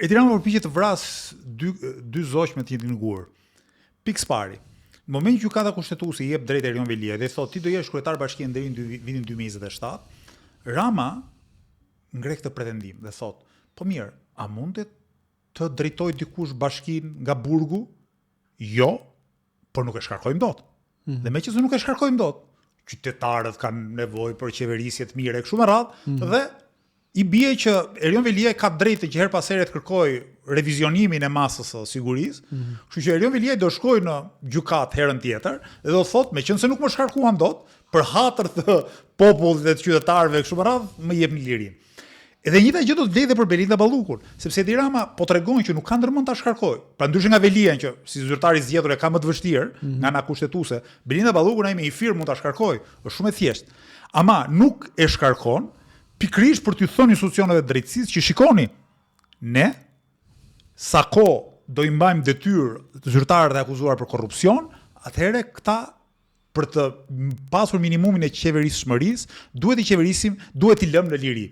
Edi Rama përpiqet të vras dy zoq me të njëjtin gur. Pikë pari. Në moment që gjykata kushtetuese i jep drejt Erion Veliaj dhe thotë ti do jesh kryetar bashkie deri në vitin 2027, Rama ngre këtë pretendim dhe thotë, po mirë, a mundet të drejtoj dikush bashkin nga burgu? Jo, por nuk e shkarkojmë dot. Dhe meqenëse nuk e shkarkojmë dot, qytetarët kanë nevojë për qeverisje të mire kështu me radhë dhe i bie që Erion Veliaj ka drejtë që her pas here të kërkojë revizionimin e masës së sigurisë. Kështu që Erion Veliaj do shkojë në gjykatë herën tjetër dhe do thotë, meqenëse nuk më shkarkuan dot, për hatër të popullit dhe të qytetarëve kështu me radhë, më jepni lirinë. Edhe njëta gjë do të vlejë dhe për Belinda Ballukun, sepse Edi Rama po tregon që nuk ka ndërmend ta shkarkojë. Pra ndryshe nga Veliaj që si zyrtar i zgjedhur e ka më të vështirë nga ana kushtetuese, Belinda Ballukun ai me i firmë mund ta shkarkojë, është shumë e thjeshtë. Ama nuk e shkarkon pikërisht për t'ju thënë institucioneve të drejtësisë që shikoni, ne sa kohë do i mbajmë detyrë të zyrtarët e akuzuar për korrupsion, atëherë këta për të pasur minimumin e qeverisshmërisë, duhet i lëmë në liri.